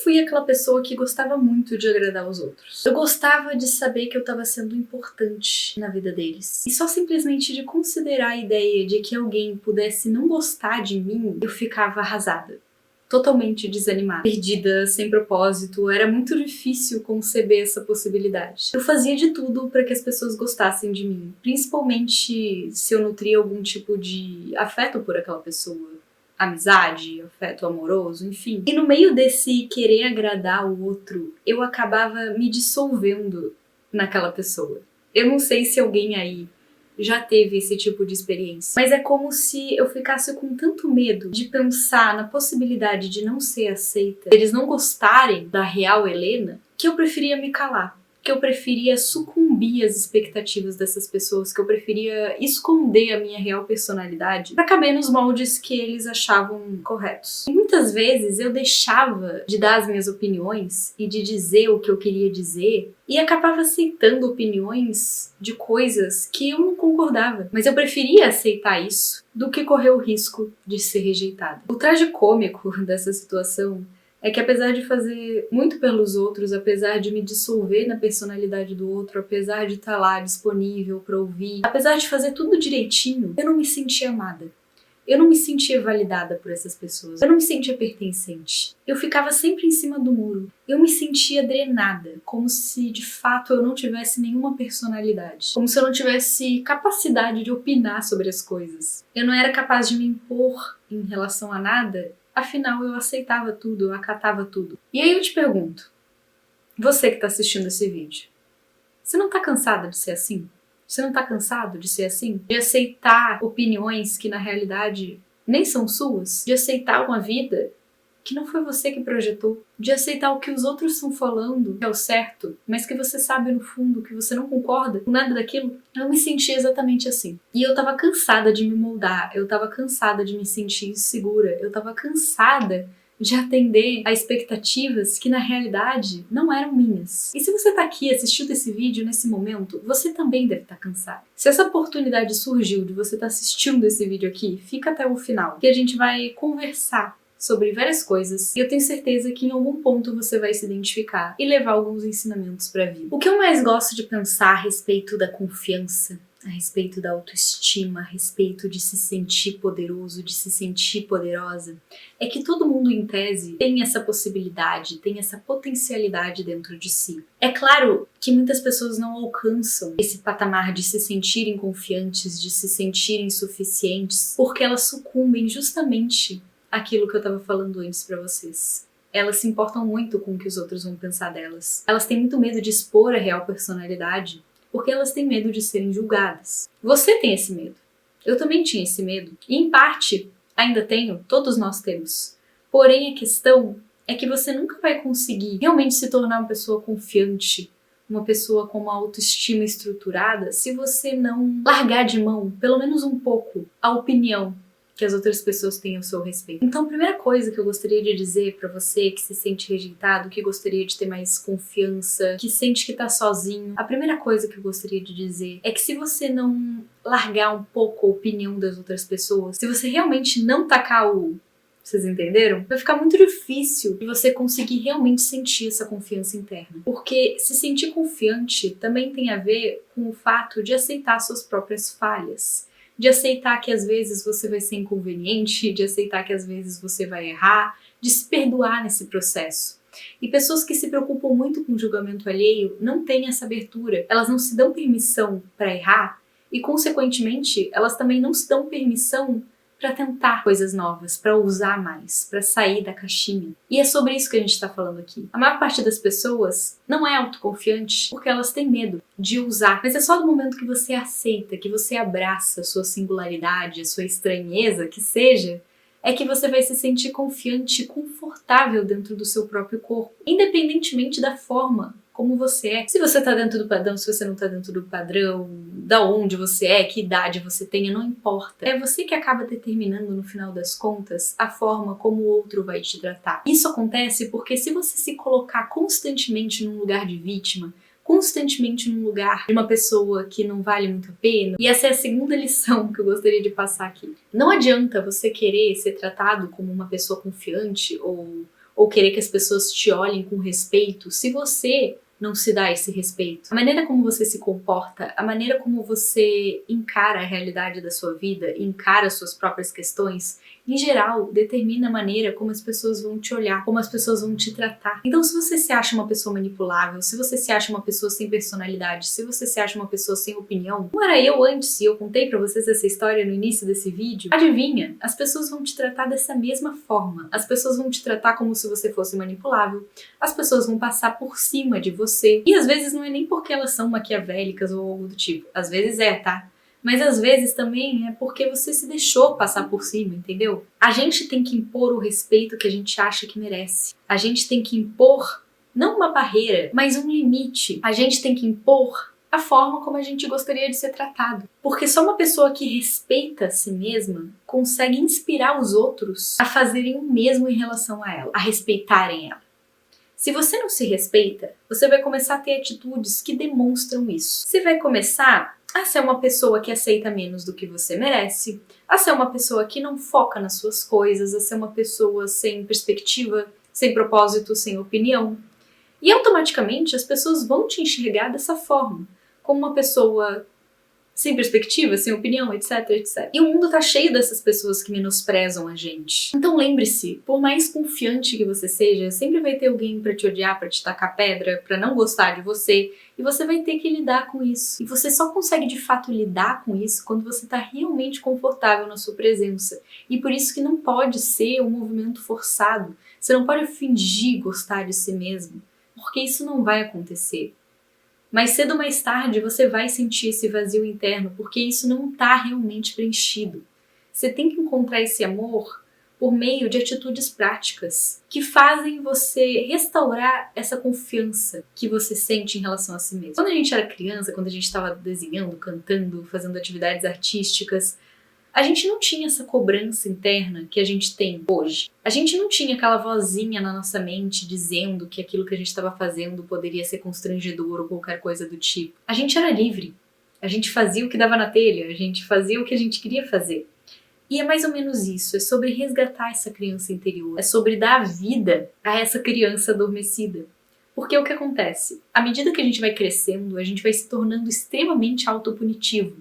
fui aquela pessoa que gostava muito de agradar os outros. Eu gostava de saber que eu estava sendo importante na vida deles. E só simplesmente de considerar a ideia de que alguém pudesse não gostar de mim, eu ficava arrasada. Totalmente desanimada, perdida, sem propósito. Era muito difícil conceber essa possibilidade. Eu fazia de tudo para que as pessoas gostassem de mim, principalmente se eu nutria algum tipo de afeto por aquela pessoa. Amizade, afeto amoroso, enfim. E no meio desse querer agradar o outro, eu acabava me dissolvendo naquela pessoa. Eu não sei se alguém aí já teve esse tipo de experiência, mas é como se eu ficasse com tanto medo de pensar na possibilidade de não ser aceita, eles não gostarem da real Helena, que eu preferia me calar. Que eu preferia sucumbir às expectativas dessas pessoas, que eu preferia esconder a minha real personalidade para caber nos moldes que eles achavam corretos. E muitas vezes eu deixava de dar as minhas opiniões e de dizer o que eu queria dizer e acabava aceitando opiniões de coisas que eu não concordava. Mas eu preferia aceitar isso do que correr o risco de ser rejeitada. O tragicômico dessa situação é que apesar de fazer muito pelos outros, apesar de me dissolver na personalidade do outro, apesar de estar lá disponível para ouvir, apesar de fazer tudo direitinho, eu não me sentia amada. Eu não me sentia validada por essas pessoas. Eu não me sentia pertencente. Eu ficava sempre em cima do muro. Eu me sentia drenada, como se de fato eu não tivesse nenhuma personalidade. Como se eu não tivesse capacidade de opinar sobre as coisas. Eu não era capaz de me impor em relação a nada. Afinal, eu aceitava tudo, eu acatava tudo. E aí eu te pergunto, você que tá assistindo esse vídeo, você não tá cansada de ser assim? Você não tá cansado de ser assim? De aceitar opiniões que na realidade nem são suas? De aceitar uma vida que não foi você que projetou? De aceitar o que os outros estão falando que é o certo, mas que você sabe no fundo que você não concorda com nada daquilo? Eu me sentia exatamente assim. E eu tava cansada de me moldar, eu tava cansada de me sentir insegura, eu tava cansada de atender a expectativas que na realidade não eram minhas. E se você tá aqui assistindo esse vídeo nesse momento, você também deve estar cansado. Se essa oportunidade surgiu de você estar assistindo esse vídeo aqui, fica até o final, que a gente vai conversar sobre várias coisas e eu tenho certeza que em algum ponto você vai se identificar e levar alguns ensinamentos para a vida. O que eu mais gosto de pensar a respeito da confiança, a respeito da autoestima, a respeito de se sentir poderoso, de se sentir poderosa, é que todo mundo em tese tem essa possibilidade, tem essa potencialidade dentro de si. É claro que muitas pessoas não alcançam esse patamar de se sentirem confiantes, de se sentirem suficientes, porque elas sucumbem justamente aquilo que eu tava falando antes pra vocês. Elas se importam muito com o que os outros vão pensar delas. Elas têm muito medo de expor a real personalidade, porque elas têm medo de serem julgadas. Você tem esse medo. Eu também tinha esse medo. E em parte, ainda tenho, todos nós temos. Porém, a questão é que você nunca vai conseguir realmente se tornar uma pessoa confiante, uma pessoa com uma autoestima estruturada, se você não largar de mão, pelo menos um pouco, a opinião que as outras pessoas têm ao seu respeito. Então, a primeira coisa que eu gostaria de dizer pra você que se sente rejeitado, que gostaria de ter mais confiança, que sente que tá sozinho, a primeira coisa que eu gostaria de dizer é que se você não largar um pouco a opinião das outras pessoas, se você realmente não tacar o... Vocês entenderam? Vai ficar muito difícil de você conseguir realmente sentir essa confiança interna. Porque se sentir confiante também tem a ver com o fato de aceitar suas próprias falhas. De aceitar que às vezes você vai ser inconveniente, de aceitar que às vezes você vai errar, de se perdoar nesse processo. E pessoas que se preocupam muito com o julgamento alheio não têm essa abertura, elas não se dão permissão para errar e, consequentemente, elas também não se dão permissão para tentar coisas novas, para ousar mais, para sair da caixinha. E é sobre isso que a gente está falando aqui. A maior parte das pessoas não é autoconfiante porque elas têm medo de usar, mas é só no momento que você aceita, que você abraça a sua singularidade, a sua estranheza, que seja, é que você vai se sentir confiante e confortável dentro do seu próprio corpo, independentemente da forma como você é. Se você tá dentro do padrão, se você não tá dentro do padrão, da onde você é, que idade você tenha, não importa. É você que acaba determinando, no final das contas, a forma como o outro vai te tratar. Isso acontece porque se você se colocar constantemente num lugar de vítima, constantemente num lugar de uma pessoa que não vale muito a pena, e essa é a segunda lição que eu gostaria de passar aqui. Não adianta você querer ser tratado como uma pessoa confiante ou ou querer que as pessoas te olhem com respeito se você não se dá esse respeito. A maneira como você se comporta, a maneira como você encara a realidade da sua vida, encara suas próprias questões, em geral, determina a maneira como as pessoas vão te olhar, como as pessoas vão te tratar. Então, se você se acha uma pessoa manipulável, se você se acha uma pessoa sem personalidade, se você se acha uma pessoa sem opinião, como era eu antes e eu contei pra vocês essa história no início desse vídeo, adivinha? As pessoas vão te tratar dessa mesma forma. As pessoas vão te tratar como se você fosse manipulável. As pessoas vão passar por cima de você. E às vezes não é nem porque elas são maquiavélicas ou algo do tipo. Às vezes é, tá? Mas às vezes também é porque você se deixou passar por cima, entendeu? A gente tem que impor o respeito que a gente acha que merece. A gente tem que impor, não uma barreira, mas um limite. A gente tem que impor a forma como a gente gostaria de ser tratado. Porque só uma pessoa que respeita a si mesma consegue inspirar os outros a fazerem o mesmo em relação a ela, a respeitarem ela. Se você não se respeita, você vai começar a ter atitudes que demonstram isso. Você vai começar a ser uma pessoa que aceita menos do que você merece, a ser uma pessoa que não foca nas suas coisas, a ser uma pessoa sem perspectiva, sem propósito, sem opinião. E automaticamente as pessoas vão te enxergar dessa forma, como uma pessoa sem perspectiva, sem opinião, etc, etc. E o mundo tá cheio dessas pessoas que menosprezam a gente. Então lembre-se, por mais confiante que você seja, sempre vai ter alguém pra te odiar, pra te tacar pedra, pra não gostar de você, e você vai ter que lidar com isso. E você só consegue de fato lidar com isso quando você tá realmente confortável na sua presença. E por isso que não pode ser um movimento forçado. Você não pode fingir gostar de si mesmo, porque isso não vai acontecer. Mais cedo ou mais tarde você vai sentir esse vazio interno, porque isso não está realmente preenchido. Você tem que encontrar esse amor por meio de atitudes práticas que fazem você restaurar essa confiança que você sente em relação a si mesmo. Quando a gente era criança, quando a gente estava desenhando, cantando, fazendo atividades artísticas, a gente não tinha essa cobrança interna que a gente tem hoje. A gente não tinha aquela vozinha na nossa mente dizendo que aquilo que a gente estava fazendo poderia ser constrangedor ou qualquer coisa do tipo. A gente era livre. A gente fazia o que dava na telha, a gente fazia o que a gente queria fazer. E é mais ou menos isso, é sobre resgatar essa criança interior, é sobre dar vida a essa criança adormecida. Porque o que acontece? À medida que a gente vai crescendo, a gente vai se tornando extremamente autopunitivo.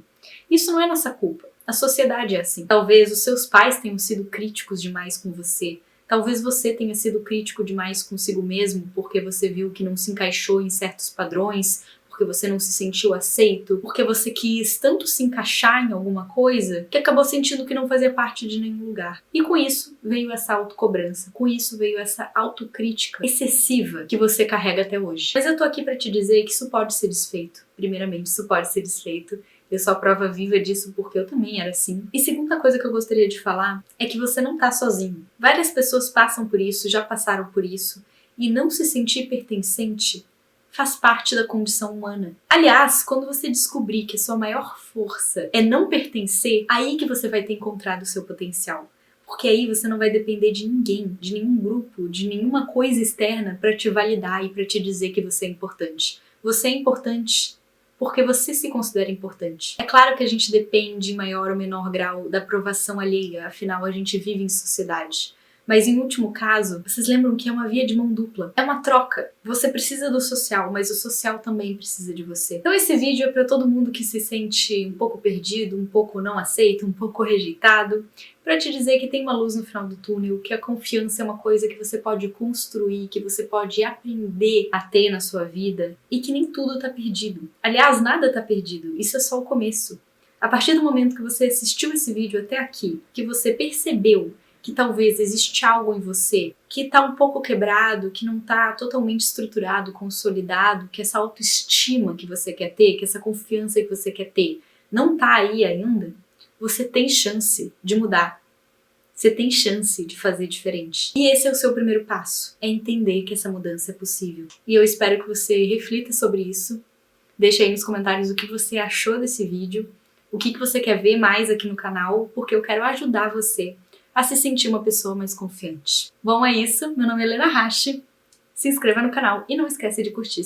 Isso não é nossa culpa. A sociedade é assim. Talvez os seus pais tenham sido críticos demais com você. Talvez você tenha sido crítico demais consigo mesmo porque você viu que não se encaixou em certos padrões, porque você não se sentiu aceito, porque você quis tanto se encaixar em alguma coisa que acabou sentindo que não fazia parte de nenhum lugar. E com isso veio essa autocobrança, com isso veio essa autocrítica excessiva que você carrega até hoje. Mas eu tô aqui pra te dizer que isso pode ser desfeito. Primeiramente, isso pode ser desfeito. Eu sou a prova viva disso porque eu também era assim. E segunda coisa que eu gostaria de falar é que você não tá sozinho. Várias pessoas passam por isso, já passaram por isso, e não se sentir pertencente faz parte da condição humana. Aliás, quando você descobrir que a sua maior força é não pertencer, aí que você vai ter encontrado o seu potencial. Porque aí você não vai depender de ninguém, de nenhum grupo, de nenhuma coisa externa para te validar e para te dizer que você é importante. Você é importante porque você se considera importante. É claro que a gente depende em maior ou menor grau da aprovação alheia, afinal a gente vive em sociedade. Mas em último caso, vocês lembram que é uma via de mão dupla. É uma troca. Você precisa do social, mas o social também precisa de você. Então esse vídeo é para todo mundo que se sente um pouco perdido, um pouco não aceito, um pouco rejeitado, para te dizer que tem uma luz no final do túnel, que a confiança é uma coisa que você pode construir, que você pode aprender a ter na sua vida e que nem tudo tá perdido. Aliás, nada tá perdido. Isso é só o começo. A partir do momento que você assistiu esse vídeo até aqui, que você percebeu que talvez existe algo em você que tá um pouco quebrado, que não tá totalmente estruturado, consolidado, que essa autoestima que você quer ter, que essa confiança que você quer ter não tá aí ainda, você tem chance de mudar. Você tem chance de fazer diferente. E esse é o seu primeiro passo, é entender que essa mudança é possível. E eu espero que você reflita sobre isso. Deixa aí nos comentários o que você achou desse vídeo, o que você quer ver mais aqui no canal, porque eu quero ajudar você a se sentir uma pessoa mais confiante. Bom, é isso. Meu nome é Helena Hashi. Se inscreva no canal e não esquece de curtir.